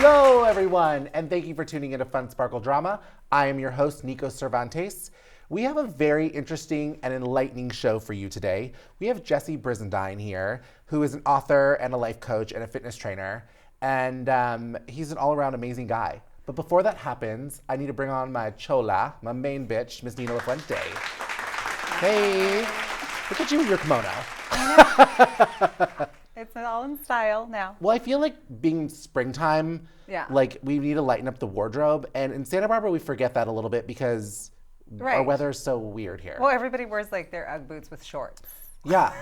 Hello, everyone, and thank you for tuning into Fun Sparkle Drama. I am your host, Nico Cervantes. We have a very interesting and enlightening show for you today. We have Jessie Brisendine here, who is an author and a life coach and a fitness trainer, and he's an all-around amazing guy. But before that happens, I need to bring on my chola, my main bitch, Miss Nina LaFuente. Hey, look at you with your kimono. It's all in style now. Well, I feel like being springtime, like we need to lighten up the wardrobe. And in Santa Barbara, we forget that a little bit because our weather is so weird here. Well, everybody wears like their Ugg boots with shorts. Yeah.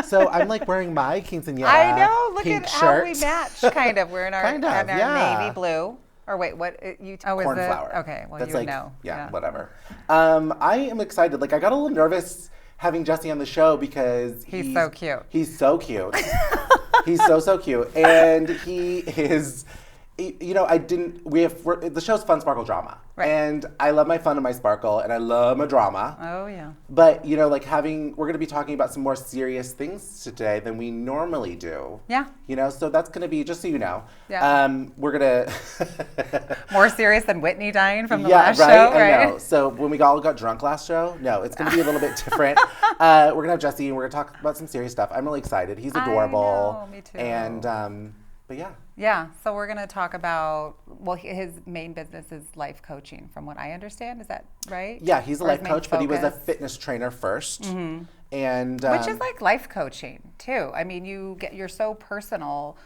So I'm like wearing my quinceañera I know. Look pink at shirt. how we match, kind of. We're in our, navy blue. Or wait, what? Cornflower. Okay, well, that's you like, know. Yeah, whatever. I am excited. Like, I got a little nervous having Jessie on the show because he's so cute. He's so cute. He's so cute. And he is, you know, the show's Fun Sparkle Drama. Right. And I love my fun and my sparkle, and I love my drama. Oh, yeah. But, you know, like we're going to be talking about some more serious things today than we normally do. Yeah. You know, so that's going to be, just so you know. Yeah. We're going to... More serious than Whitney dying from the last show, right? I know. So when we all got drunk last show, no, it's going to be a little bit different. We're going to have Jessie, and we're going to talk about some serious stuff. I'm really excited. He's adorable. I know, me too. And, but yeah. Yeah, so we're going to talk about, well, his main business is life coaching, from what I understand. Is that right? Yeah, he's a life coach, but he was a fitness trainer first. Mm-hmm. And which is like life coaching, too. I mean, you're so personal.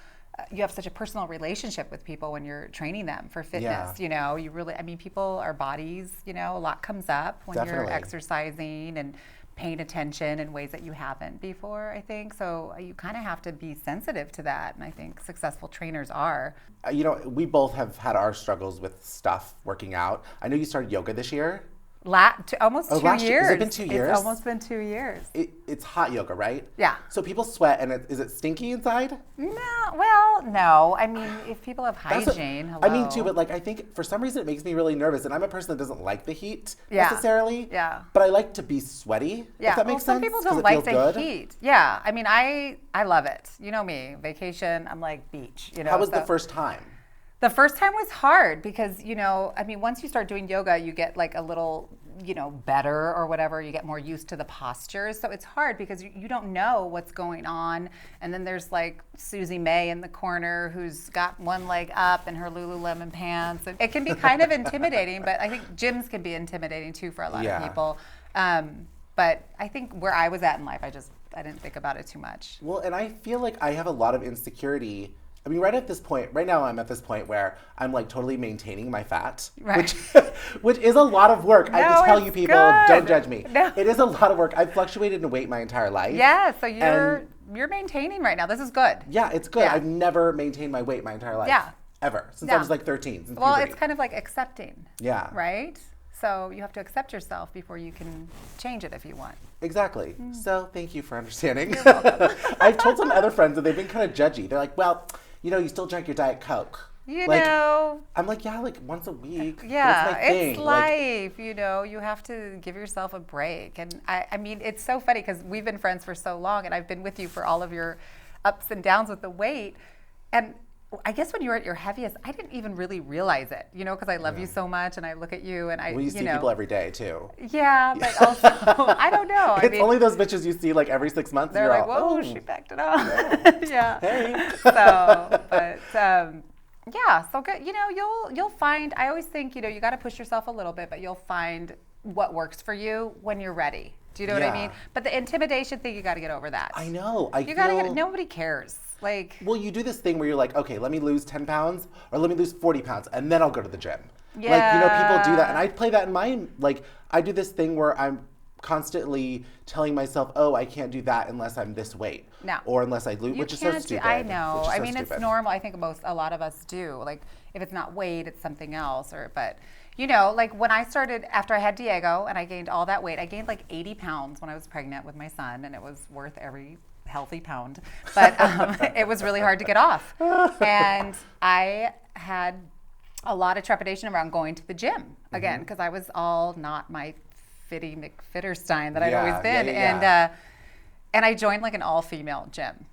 You have such a personal relationship with people when you're training them for fitness. Yeah. You know, you really, I mean, people, our bodies, you know, a lot comes up when you're exercising and paying attention in ways that you haven't before, I think. So you kind of have to be sensitive to that. And I think successful trainers are. You know, we both have had our struggles with stuff working out. I know you started yoga this year. Almost 2 years. Has it been 2 years? It's almost been 2 years. It's hot yoga, right? Yeah. So people sweat, and is it stinky inside? No. I mean, if people have hygiene, hello. I mean, too, but like, I think for some reason it makes me really nervous, and I'm a person that doesn't like the heat necessarily. Yeah. But I like to be sweaty. Yeah. If that makes some sense. people don't like the heat. Yeah. I mean, I love it. You know me, vacation. I'm like beach. You know. How was the first time? The first time was hard because, you know, I mean, once you start doing yoga, you get like a little, you know, better or whatever. You get more used to the postures. So it's hard because you don't know what's going on. And then there's like Susie May in the corner who's got one leg up in her Lululemon pants. It can be kind of intimidating, but I think gyms can be intimidating too for a lot of people. But I think where I was at in life, I didn't think about it too much. Well, and I feel like I have a lot of insecurity. I mean, right now I'm at this point where I'm like totally maintaining my fat, which is a lot of work. I have to tell you people, don't judge me. No. It is a lot of work. I've fluctuated in weight my entire life. Yeah, so you're maintaining right now. This is good. Yeah, it's good. Yeah. I've never maintained my weight my entire life. Yeah. Ever. Since I was like 13. Well, it's kind of like accepting. Yeah. Right? So you have to accept yourself before you can change it if you want. Exactly. So thank you for understanding. You're welcome. I've told some other friends that they've been kind of judgy. They're like, well, you know, you still drink your Diet Coke. You know. I'm like, yeah, like once a week. Yeah, it's life, you know. You have to give yourself a break. And I mean, it's so funny because we've been friends for so long and I've been with you for all of your ups and downs with the weight. And I guess when you were at your heaviest, I didn't even really realize it, you know, because I love you so much and I look at you and you see people every day too. Yeah, but also, I don't know. It's only those bitches you see like every 6 months. They're like, whoa, she backed it up. Yeah. Hey. So, but yeah, so good. You know, you'll find, I always think, you know, you got to push yourself a little bit, but you'll find what works for you when you're ready. Do you know what I mean? But the intimidation thing, you got to get over that. I know. Nobody cares. Like, well, you do this thing where you're like, okay, let me lose 10 pounds or let me lose 40 pounds and then I'll go to the gym. Yeah. Like, you know, people do that. And I play that in my, like, I do this thing where I'm constantly telling myself, oh, I can't do that unless I'm this weight. No. Or unless I lose, which is so stupid. I know. I mean, it's normal. I think a lot of us do. Like, if it's not weight, it's something else. But, you know, like when I started, after I had Diego and I gained all that weight, I gained like 80 pounds when I was pregnant with my son, and it was worth every healthy pound. But it was really hard to get off. And I had a lot of trepidation around going to the gym again, because I was all not my Fitty McFitterstein that I'd always been. And I joined like an all-female gym.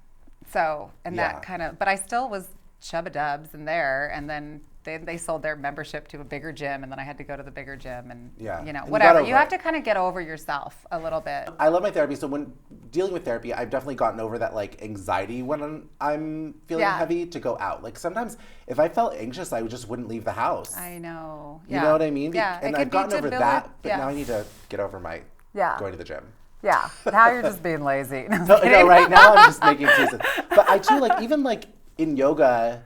So, and that kind of, but I still was chubba-dubs in there, and then they sold their membership to a bigger gym, and then I had to go to the bigger gym, and And whatever. you You have to kind of get over yourself a little bit. I love my therapy. So when dealing with therapy, I've definitely gotten over that like anxiety when I'm feeling heavy to go out. Like sometimes if I felt anxious, I just wouldn't leave the house. I know. You know what I mean? Yeah. And I've gotten over that, but now I need to get over my going to the gym. Yeah. Now you're just being lazy. No, no, right now I'm just making excuses. But I too even like in yoga,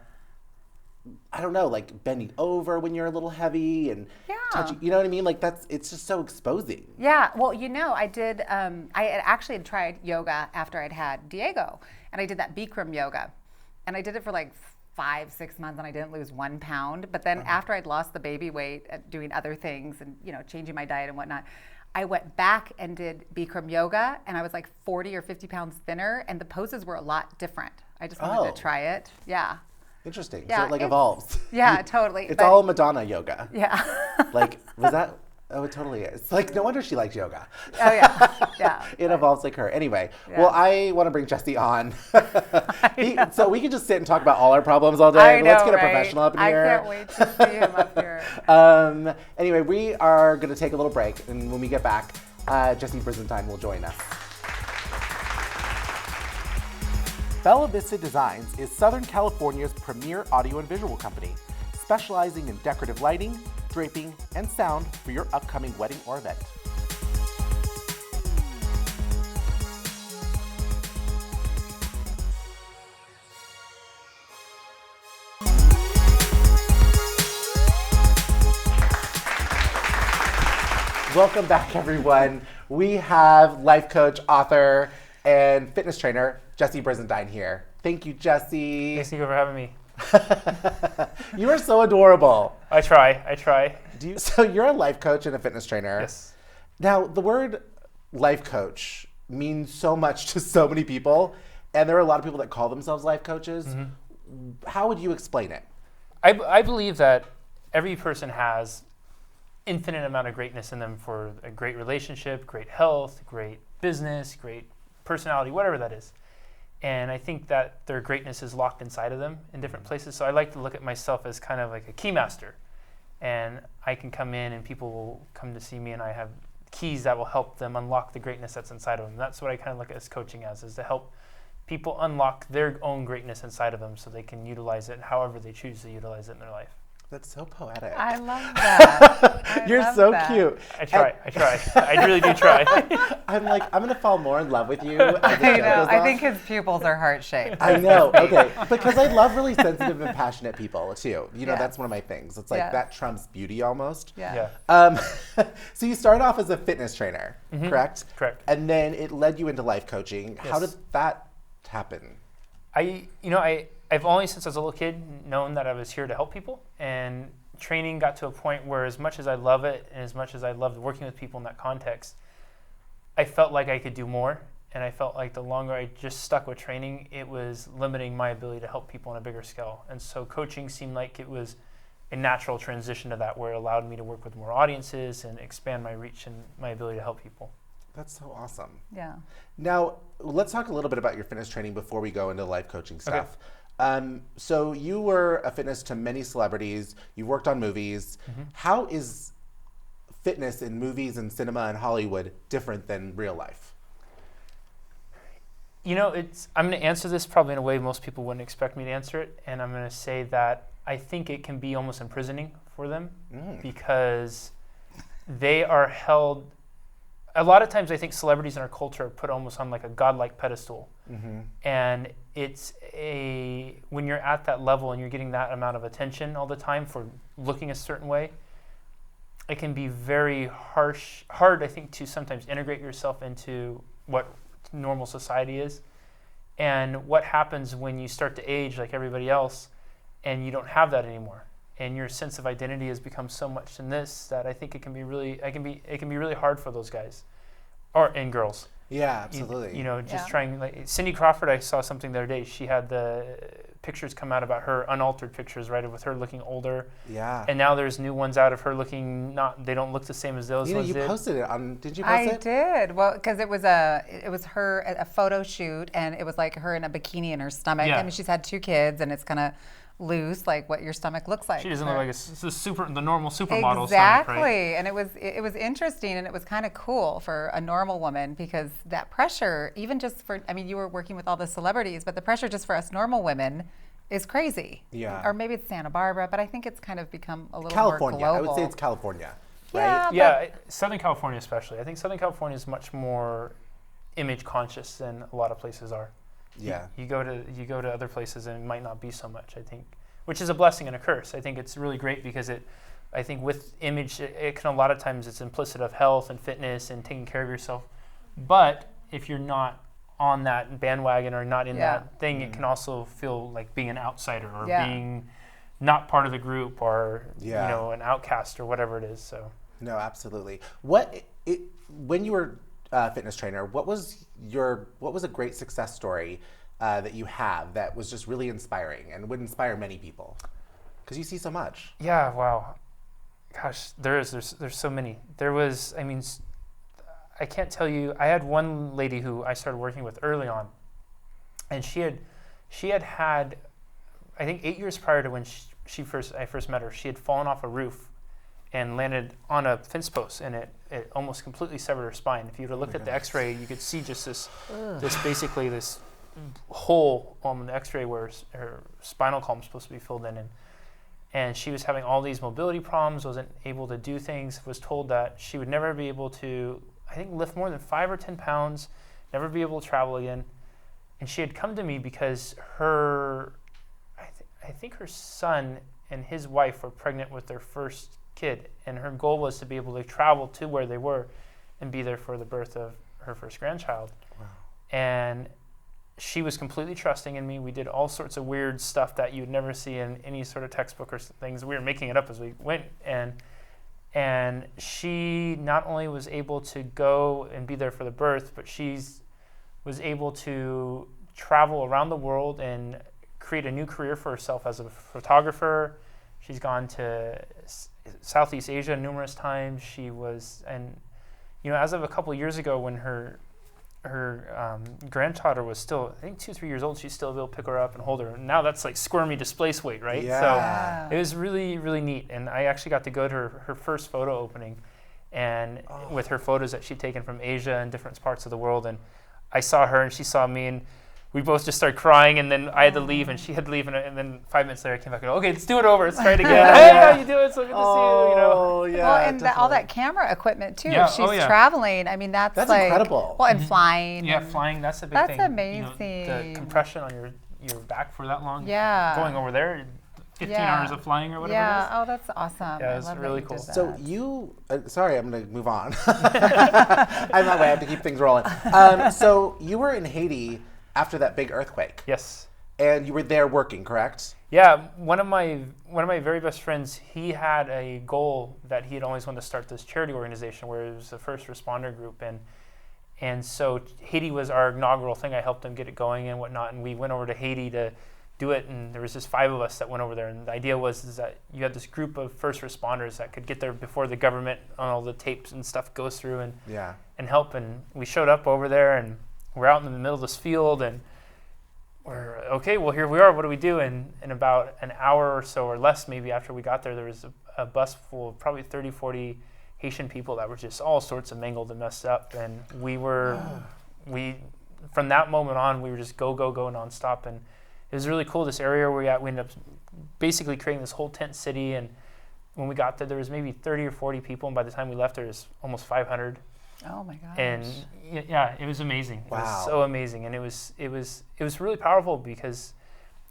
I don't know, like bending over when you're a little heavy and touching, you know what I mean? Like it's just so exposing. Yeah, well, I did, I had actually tried yoga after I'd had Diego, and I did that Bikram yoga, and I did it for like 5-6 months, and I didn't lose 1 pound. But then after I'd lost the baby weight, doing other things and, changing my diet and whatnot, I went back and did Bikram yoga, and I was like 40 or 50 pounds thinner, and the poses were a lot different. I just wanted to try it. Yeah. Interesting. Yeah, so it like evolves. Yeah, totally. It's all Madonna yoga. Yeah. Like, was that? Oh, it totally is. Like, no wonder she likes yoga. Oh, yeah. Yeah. It evolves like her. Anyway, well, I want to bring Jessie on. So we can just sit and talk about all our problems all day. I know, Let's get a professional up in here. I can't wait to see him up here. Anyway, we are going to take a little break. And when we get back, Jessie Brisendine will join us. Bella Vista Designs is Southern California's premier audio and visual company, specializing in decorative lighting, draping, and sound for your upcoming wedding or event. Welcome back, everyone. We have life coach, author, and fitness trainer, Jessie Brisendine here. Thank you, Jessie. Thanks, Nico, for having me. You are so adorable. I try. So you're a life coach and a fitness trainer. Yes. Now, the word life coach means so much to so many people, and there are a lot of people that call themselves life coaches. Mm-hmm. How would you explain it? I believe that every person has infinite amount of greatness in them for a great relationship, great health, great business, great personality, whatever that is. And I think that their greatness is locked inside of them in different places. So I like to look at myself as kind of like a key master. And I can come in and people will come to see me and I have keys that will help them unlock the greatness that's inside of them. That's what I kind of look at as coaching as, is to help people unlock their own greatness inside of them so they can utilize it however they choose to utilize it in their life. That's so poetic. I love that. You're so cute. I try. I really do try. I'm like, I'm going to fall more in love with you. I think his pupils are heart-shaped. I know. Okay. Because I love really sensitive and passionate people, too. That's one of my things. It's like that trumps beauty almost. Yeah. So you started off as a fitness trainer, correct? Correct. And then it led you into life coaching. Yes. How did that happen? I've always, since I was a little kid, known that I was here to help people, and training got to a point where as much as I love it and as much as I loved working with people in that context, I felt like I could do more, and I felt like the longer I just stuck with training, it was limiting my ability to help people on a bigger scale. And so coaching seemed like it was a natural transition to that, where it allowed me to work with more audiences and expand my reach and my ability to help people. That's so awesome. Yeah. Now, let's talk a little bit about your fitness training before we go into life coaching stuff. Okay. So you were a fitness to many celebrities. You've worked on movies. Mm-hmm. How is fitness in movies and cinema and Hollywood different than real life? I'm going to answer this probably in a way most people wouldn't expect me to answer it. And I'm going to say that I think it can be almost imprisoning for them because they are held. A lot of times I think celebrities in our culture are put almost on like a godlike pedestal. Mm-hmm. And when you're at that level and you're getting that amount of attention all the time for looking a certain way, it can be very hard I think to sometimes integrate yourself into what normal society is. And what happens when you start to age like everybody else and you don't have that anymore, and your sense of identity has become so much in this that I think it can be really hard for those guys and girls. Yeah, absolutely. Trying, like Cindy Crawford, I saw something the other day. She had the pictures come out about her, unaltered pictures, right, with her looking older. Yeah. And now there's new ones out of her looking they don't look the same as those ones you did. posted it did you post it? I did. Well, because it was her at a photo shoot, and it was like her in a bikini in her stomach. Yeah. I mean, she's had 2 kids, and it's kind of loose, like what your stomach looks like. She doesn't look like the normal supermodel stomach, Exactly, right? and it was interesting, and it was kind of cool for a normal woman, because that pressure, even just for, I mean, you were working with all the celebrities, but the pressure just for us normal women is crazy. Yeah. Or maybe it's Santa Barbara, but I think it's kind of become a little California. more global. I would say it's California, right? Yeah, Yeah, Southern California especially. I think Southern California is much more image conscious than a lot of places are. Yeah. You go to other places and it might not be so much, I think, which is a blessing and a curse. I think it's really great because I think with image, it can a lot of times it's implicit of health and fitness and taking care of yourself. But if you're not on that bandwagon or not in that thing, it can also feel like being an outsider or being not part of the group or an outcast or whatever it is. So no, absolutely. When you were a fitness trainer, what was a great success story that you have that was just really inspiring and would inspire many people? Because you see so much. Yeah, wow. Gosh, there's so many. There was, I mean, I can't tell you. I had one lady who I started working with early on, and she had I think 8 years prior to when I first met her, she had fallen off a roof and landed on a fence post, and it almost completely severed her spine. If you would have looked at the X-ray, you could see just this hole on the X-ray where her spinal column was supposed to be filled in, and she was having all these mobility problems, wasn't able to do things, was told that she would never be able to, I think, lift more than 5 or 10 pounds, never be able to travel again. And she had come to me because I think her son and his wife were pregnant with their first kid, and her goal was to be able to travel to where they were and be there for the birth of her first grandchild. Wow. And she was completely trusting in me. We did all sorts of weird stuff that you'd never see in any sort of textbook or things. We were making it up as we went, and she not only was able to go and be there for the birth, but she was able to travel around the world and create a new career for herself as a photographer. She's gone to Southeast Asia numerous times. She was, and as of a couple of years ago, when her granddaughter was still, I think, 2-3 years old, she's still able to pick her up and hold her. And now that's like squirmy displaced weight, right? Yeah. So it was really, really neat. And I actually got to go to her first photo opening, and with her photos that she'd taken from Asia and different parts of the world. And I saw her and she saw me, and we both just started crying, and then I had to leave and she had to leave, and then 5 minutes later I came back and okay, let's do it over. Let's try it again. Hey, how you doing? So good to see you. Oh, yeah. Well, and all that camera equipment too. Yeah. If she's traveling, I mean, that's like incredible. Well, and flying. Yeah, flying. That's a big thing. That's amazing. The compression on your back for that long. Yeah. Going over there, 15 hours of flying or whatever it is. Oh, that's awesome. Yeah, I it's love really that cool. you did So that. you, sorry, I'm going to move on. I'm not way. I have to keep things rolling. So you were in Haiti after that big earthquake. Yes. And you were there working, correct? Yeah, one of my very best friends, he had a goal that he had always wanted to start this charity organization where it was a first responder group, and so Haiti was our inaugural thing. I helped him get it going and whatnot, and we went over to Haiti to do it, and there was just 5 of us that went over there, and the idea was that you had this group of first responders that could get there before the government on all the tapes and stuff goes through and help, and we showed up over there, and we're out in the middle of this field, and we're okay, well, here we are, what do we do? And in about an hour or so or less maybe after we got there was a bus full of probably 30, 40 Haitian people that were just all sorts of mangled and messed up, and we from that moment on, we were just go nonstop, and it was really cool. This area where we ended up basically creating this whole tent city, and when we got there was maybe 30 or 40 people, and by the time we left there was almost 500. Oh my gosh. And yeah, it was amazing. Wow. It was so amazing, and it was really powerful because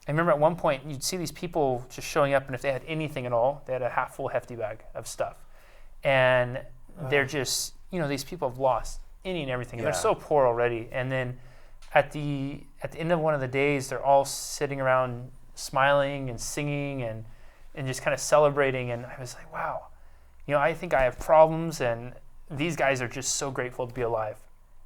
I remember at one point you'd see these people just showing up, and if they had anything at all, they had a half full hefty bag of stuff, and they're just these people have lost any and everything. And they're so poor already, and then at the end of one of the days, they're all sitting around smiling and singing and just kind of celebrating, and I was like, wow, I think I have problems, and these guys are just so grateful to be alive.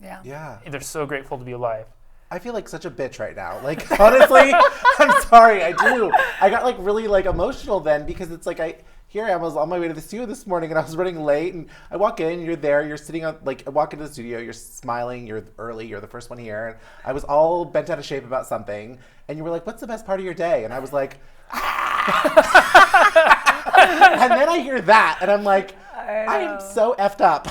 Yeah. Yeah. They're so grateful to be alive. I feel like such a bitch right now. Like, honestly, I'm sorry, I do. I got really emotional then because it's like here I was on my way to the studio this morning and I was running late, and I walk in, you're there, you're sitting on, like, I walk into the studio, you're smiling, you're early, you're the first one here, and I was all bent out of shape about something, and you were like, what's the best part of your day? And I was like, and then I hear that, and I'm like, I am so effed up.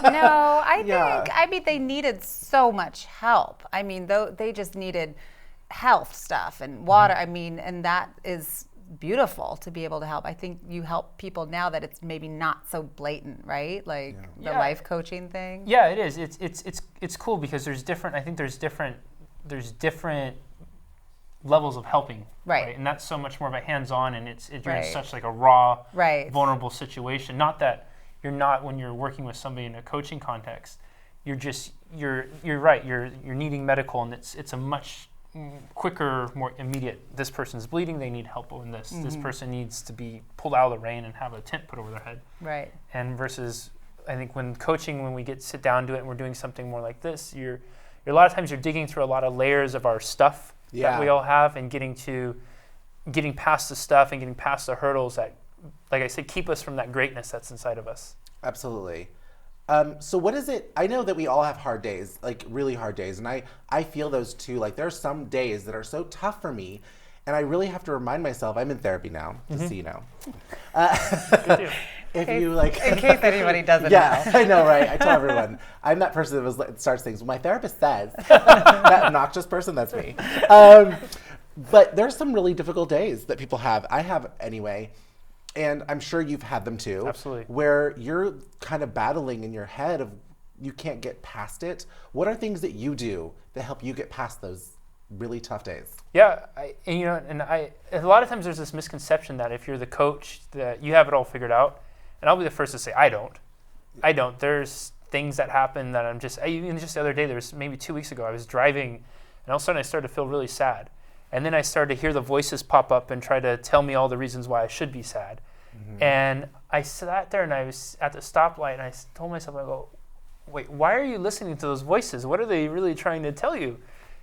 No, I mean, they needed so much help. I mean, they just needed health stuff and water. I mean, and that is beautiful to be able to help. I think you help people now that it's maybe not so blatant, right? Like the life coaching thing. Yeah, it is. It's cool because there's different levels of helping, right? And that's so much more of a hands-on, and you're in such like a raw, vulnerable situation. Not that you're not when you're working with somebody in a coaching context. You're right. You're needing medical, and it's a much quicker, more immediate. This person's bleeding; they need help with this. This person needs to be pulled out of the rain and have a tent put over their head. Right. And versus, I think when coaching, when we sit down to it, and we're doing something more like this, you're a lot of times you're digging through a lot of layers of our stuff that we all have, and getting past the stuff and getting past the hurdles that, like I said, keep us from that greatness that's inside of us. Absolutely. So what is it? I know that we all have hard days, like really hard days, and I feel those too. Like there are some days that are so tough for me, and I really have to remind myself. I'm in therapy now, just so you know. If you like, in case anybody doesn't know. I know, right? I tell everyone. I'm that person that starts things. Well, my therapist says. That obnoxious person, that's me. But there's some really difficult days that people have. I have anyway. And I'm sure you've had them too. Absolutely. Where you're kind of battling in your head of you can't get past it. What are things that you do that help you get past those really tough days? Yeah, a lot of times there's this misconception that if you're the coach that you have it all figured out. And I'll be the first to say I don't. There's things that happen that even just the other day, there was maybe 2 weeks ago, I was driving and all of a sudden I started to feel really sad. And then I started to hear the voices pop up and try to tell me all the reasons why I should be sad. And I sat there and I was at the stoplight and I told myself, I go, wait, why are you listening to those voices? What are they really trying to tell you?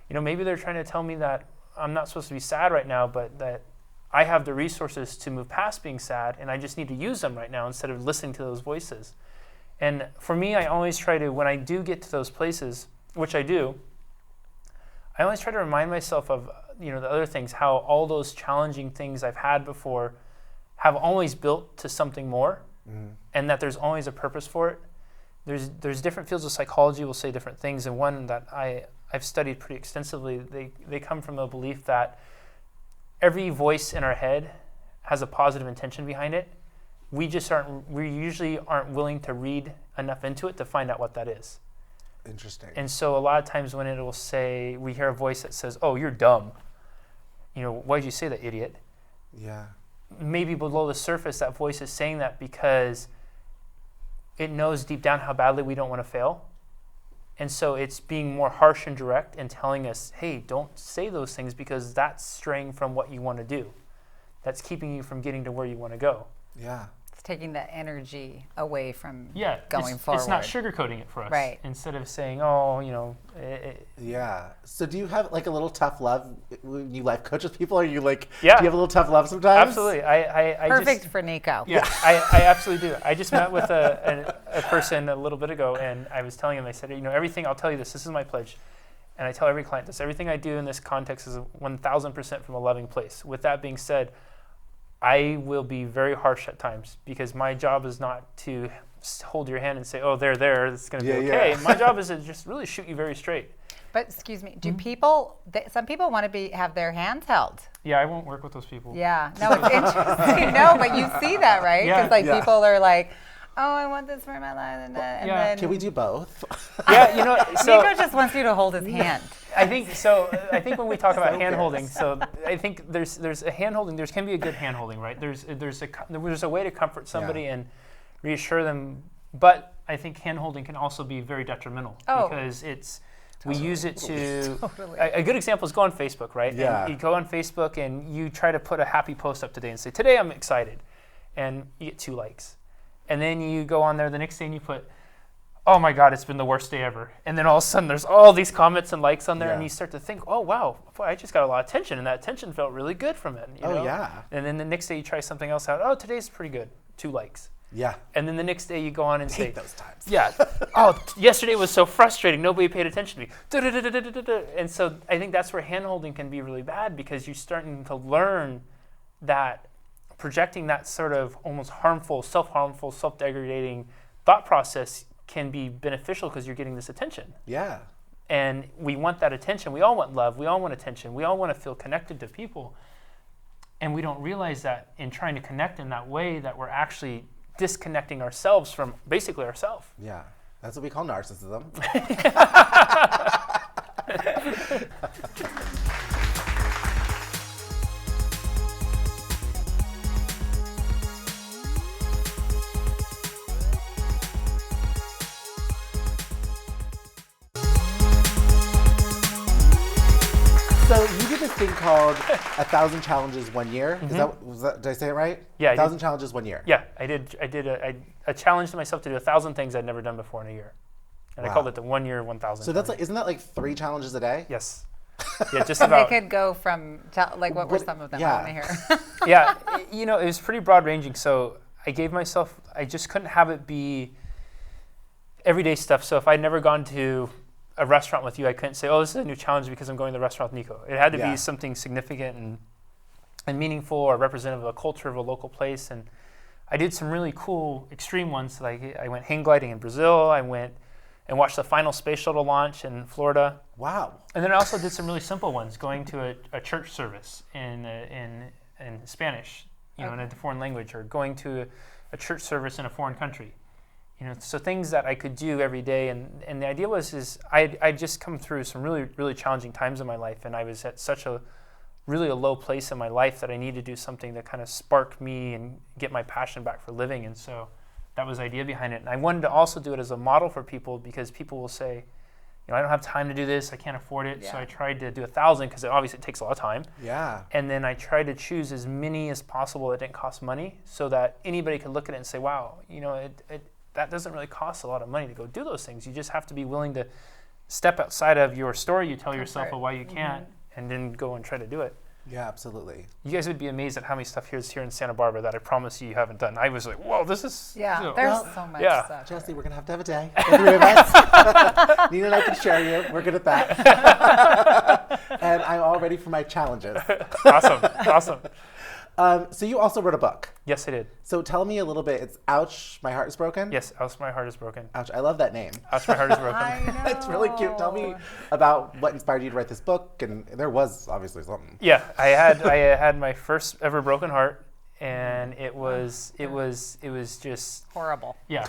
Maybe they're trying to tell me that I'm not supposed to be sad right now, but that I have the resources to move past being sad and I just need to use them right now instead of listening to those voices. And for me, I always try to, when I do get to those places, which I do, I always try to remind myself of the other things, how all those challenging things I've had before have always built to something more, and that there's always a purpose for it. There's different fields of psychology will say different things, and one that I've studied pretty extensively, they come from a belief that every voice in our head has a positive intention behind it. We usually aren't willing to read enough into it to find out what that is. Interesting. And so a lot of times when it will say, we hear a voice that says, oh, you're dumb. Why'd you say that, idiot? Yeah. Maybe below the surface, that voice is saying that because it knows deep down how badly we don't want to fail. And so it's being more harsh and direct and telling us, hey, don't say those things because that's straying from what you want to do. That's keeping you from getting to where you want to go. Yeah. It's taking that energy away from going forward. It's not sugarcoating it for us. Right. Instead of saying, oh, Yeah. So do you have like a little tough love when you life coach with people? Are you like, do you have a little tough love sometimes? Absolutely. I Perfect for Nico. Yeah, I absolutely do. I just met with a person a little bit ago, and I was telling him, I said, everything, I'll tell you this is my pledge. And I tell every client this, everything I do in this context is 1,000% from a loving place. With that being said, I will be very harsh at times because my job is not to hold your hand and say, oh, there, it's going to be okay. Yeah. My job is to just really shoot you very straight. But excuse me, do people, some people want to have their hands held. Yeah, I won't work with those people. Yeah, no, it's interesting. No, but you see that, right? Because people are like, oh, I want this for my life. And then Can we do both? Yeah, so Nico just wants you to hold his hand. I think so. I think when we talk about hand holding, so I think there's a hand holding. There can be a good hand holding, right? There's a way to comfort somebody and reassure them, but I think hand holding can also be very detrimental because we use it to. A good example is go on Facebook, right? Yeah. And you go on Facebook and you try to put a happy post up today and say, today I'm excited, and you get 2 likes, and then you go on there the next day and you put, oh my God, it's been the worst day ever. And then all of a sudden there's all these comments and likes on there, and you start to think, oh wow, boy, I just got a lot of attention, and that attention felt really good from it. You know? Yeah. And then the next day you try something else out. Oh, today's pretty good. 2 likes. Yeah. And then the next day you go on and say, those times. yeah, oh, yesterday was so frustrating. Nobody paid attention to me. Da-da-da-da-da-da-da. And so I think that's where hand-holding can be really bad, because you're starting to learn that projecting that sort of almost harmful, self-degrading thought process can be beneficial because you're getting this attention. Yeah. And we want that attention. We all want love. We all want attention. We all want to feel connected to people. And we don't realize that in trying to connect in that way that we're actually disconnecting ourselves from basically ourselves. Yeah. That's what we call narcissism. So you did this thing called 1,000 Challenges 1 year. Is that, did I say it right? Yeah, 1,000 Challenges 1 year. Yeah, I did. I challenged myself to do 1,000 things I'd never done before in a year, and I called it the 1 year 1,000. So that's like, isn't that like 3 challenges a day? Yes. Yeah, just They about. could go from, like, what were some of them? Yeah. I want to hear. Yeah, you know, it was pretty broad ranging. So I gave myself, I just couldn't have it be everyday stuff. So if I'd never gone to a restaurant with you, I couldn't say, oh, this is a new challenge because I'm going to the restaurant with Nico. It had to be something significant and meaningful or representative of a culture of a local place. And I did some really cool extreme ones. Like I went hang gliding in Brazil. I went and watched the final space shuttle launch in Florida. Wow. And then I also did some really simple ones, going to a church service in Spanish, you know, in a foreign language, or going to a church service in a foreign country. You know, so things that I could do every day, and the idea was I'd just come through some really, really challenging times in my life, and I was at such a low place in my life that I needed to do something that kind of spark me and get my passion back for living, and so that was the idea behind it. And I wanted to also do it as a model for people, because people will say, you know, I don't have time to do this, I can't afford it, so I tried to do 1,000 because obviously it takes a lot of time. Yeah. And then I tried to choose as many as possible that didn't cost money, so that anybody could look at it and say, wow, you know, that doesn't really cost a lot of money to go do those things. You just have to be willing to step outside of your story you tell yourself of why you can't, and then go and try to do it. Yeah, absolutely. You guys would be amazed at how many stuff here in Santa Barbara that I promise you haven't done. I was like, whoa, this is... Yeah, there's so much stuff. Jesse, we're going to have a day. The 3 of us. Nina and I can share you. We're good at that. And I'm all ready for my challenges. Awesome. So you also wrote a book. Yes, I did. So tell me a little bit. It's Ouch, My Heart is Broken? Yes, Ouch, My Heart is Broken. Ouch, I love that name. Ouch, My Heart is Broken. I know. It's really cute. Tell me about what inspired you to write this book. And there was obviously something. Yeah, I had my first ever broken heart, and it was just Horrible. yeah.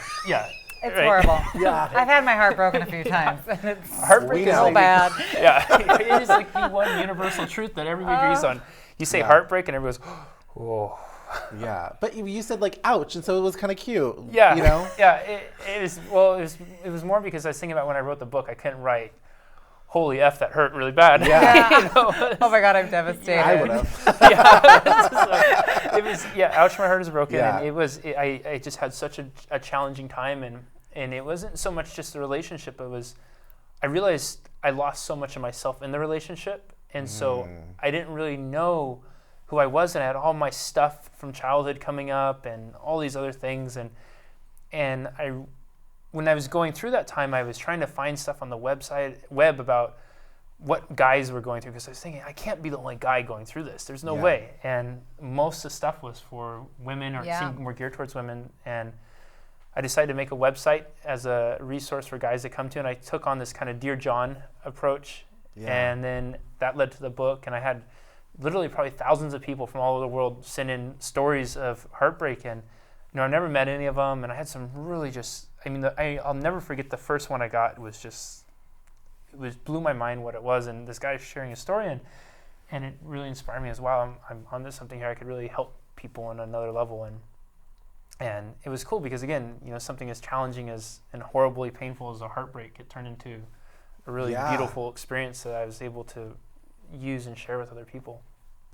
It's right. horrible. Yeah. I've had my heart broken a few times, and it's Heartbreak is so like, bad. yeah, it is like the one universal truth that everybody agrees on. You say heartbreak, and everybody goes, oh. Yeah, but you said like ouch, and so it was kind of cute. Yeah, you know. Yeah, it was more because I was thinking about when I wrote the book, I couldn't write, holy F, that hurt really bad. Yeah. You know? Oh my God, I'm devastated. I would have. It was ouch, my heart is broken, Yeah. and I just had such a challenging time, and it wasn't so much just the relationship. It was, I realized I lost so much of myself in the relationship, and so I didn't really know who I was, and I had all my stuff from childhood coming up and all these other things, and when I was going through that time, I was trying to find stuff on the web about what guys were going through, because I was thinking, I can't be the only guy going through this. There's no way. And most of the stuff was for women, or it seemed more geared towards women, and I decided to make a website as a resource for guys to come to, and I took on this kind of Dear John approach, and then that led to the book, and I had literally probably thousands of people from all over the world send in stories of heartbreak, and you know, I never met any of them, and I had some really just, I mean, I'll never forget the first one I got. It blew my mind what it was, and this guy sharing his story, and it really inspired me as well. I'm onto something here. I could really help people on another level, and it was cool because, again, you know, something as challenging as and horribly painful as a heartbreak, it turned into a really beautiful experience that I was able to use and share with other people.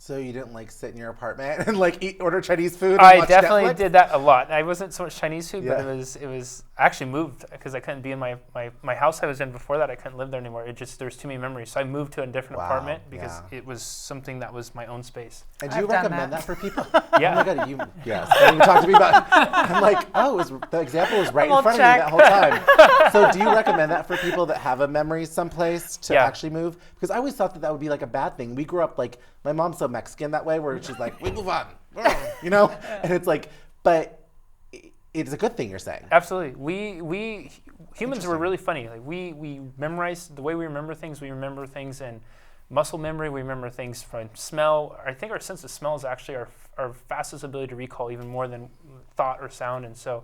So you didn't like sit in your apartment and like order Chinese food? And I watch definitely Netflix? did that a lot. I wasn't so much Chinese food, but Yeah. it was I actually moved because I couldn't be in my house I was in before that. I couldn't live there anymore. There's too many memories. So I moved to a different Wow, apartment because yeah. it was something that was my own space. And do you I've done recommend that. that for people? Yeah. Oh my God, yes. When you talk to me about, I'm like, the example was right I'm in all front of me check. that whole time. So do you recommend that for people that have a memory someplace to Yeah. actually move? Because I always thought that would be like a bad thing. We grew up like, my mom's so Mexican that way where she's like, we move on, you know? And it's like, but it's a good thing you're saying. Absolutely. We humans were really funny. Like we memorize the way we remember things. We remember things in muscle memory. We remember things from smell. I think our sense of smell is actually our fastest ability to recall, even more than thought or sound. And so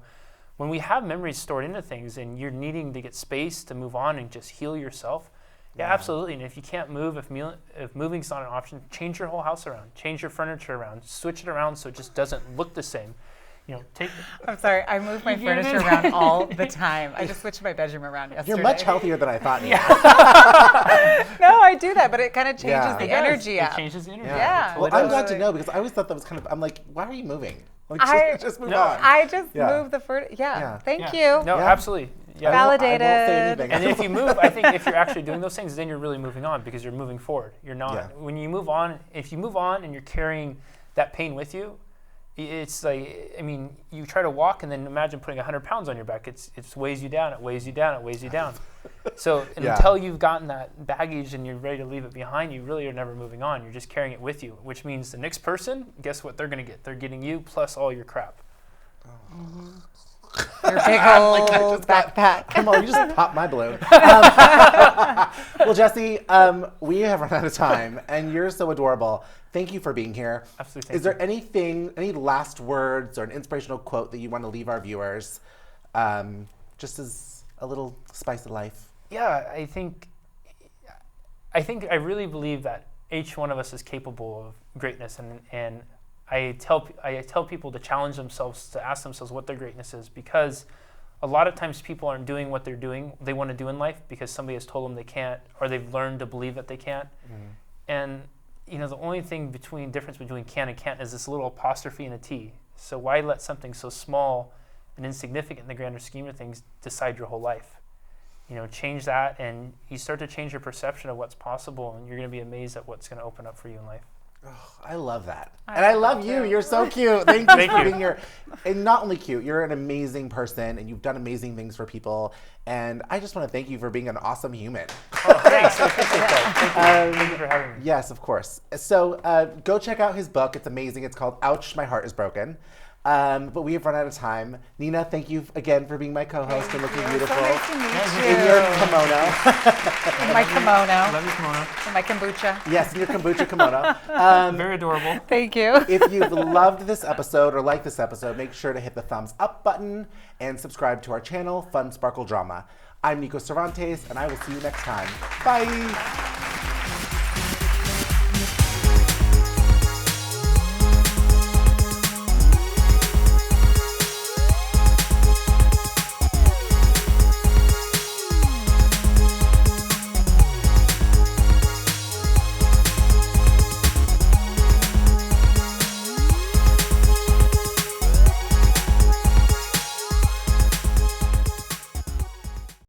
when we have memories stored into things and you're needing to get space to move on and just heal yourself, yeah, absolutely. And if you can't move, if moving's not an option, change your whole house around, change your furniture around, switch it around so it just doesn't look the same. You know, I'm sorry, I move my furniture around all the time. I just switched my bedroom around yesterday. You're much healthier than I thought. No, I do that, but it kind of changes Yeah. the It does. energy It up. changes the energy. Yeah. It Well, totally I'm does. glad to know because I always thought that was kind of, I'm like, why are you moving? Like, just move No. on. I just Yeah. moved the furniture. Yeah. Yeah. Thank Yeah. you. No, Yeah. absolutely. Yeah. I won't say Validated. anything. And if you move, I think if you're actually doing those things, then you're really moving on because you're moving forward. You're not. Yeah. When you move on, if you move on and you're carrying that pain with you, it's like, I mean, you try to walk and then imagine putting 100 pounds on your back. It weighs you down. It weighs you down. It weighs you down. So Yeah. until you've gotten that baggage and you're ready to leave it behind, you really are never moving on. You're just carrying it with you, which means the next person, guess what they're going to get? They're getting you plus all your crap. Your big I old just got- backpack. Come on, you just popped my balloon. Well, Jessie, we have run out of time, and you're so adorable. Thank you for being here. Absolutely. Is there anything, any last words or an inspirational quote that you want to leave our viewers, just as a little spice of life? Yeah, I think I really believe that each one of us is capable of greatness, and I tell people to challenge themselves, to ask themselves what their greatness is, because a lot of times people aren't doing what they want to do in life because somebody has told them they can't, or they've learned to believe that they can't. And the only difference between can and can't is this little apostrophe and a T. So why let something so small and insignificant in the grander scheme of things decide your whole life? Change that, and you start to change your perception of what's possible, and you're going to be amazed at what's going to open up for you in life. Oh, I love that. And I love you. You're so cute. Thank you for being here. And not only cute, you're an amazing person, and you've done amazing things for people. And I just want to thank you for being an awesome human. Oh, thanks. I appreciate that. Thank you for having me. Yes, of course. So go check out his book. It's amazing. It's called Ouch, My Heart is Broken. But we have run out of time. Nina, thank you again for being my co-host and looking beautiful. So nice to meet you. In your kimono. In my kimono. Love you, kimono. In my kombucha. Yes, in your kombucha kimono. Very adorable. Thank you. If you've loved this episode or liked this episode, make sure to hit the thumbs up button and subscribe to our channel, Fun Sparkle Drama. I'm Nico Cervantes, and I will see you next time. Bye.